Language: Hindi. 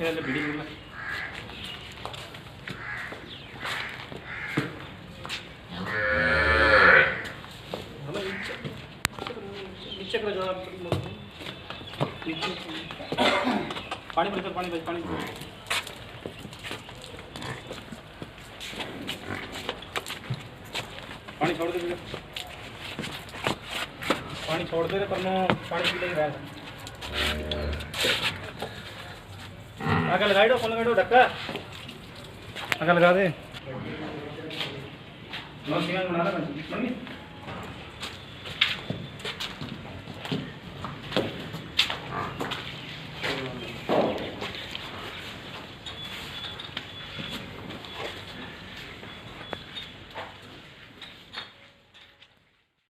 पीछे वाले बिल्डिंग में नीचे का जवाब पानी भर पानी भर पानी पानी छोड़ दे पानी छोड़ दे पर मैं पानी पी लेके बैठ आगे लगा दो फोन लगा दो ढक्का आगे लगा दे बना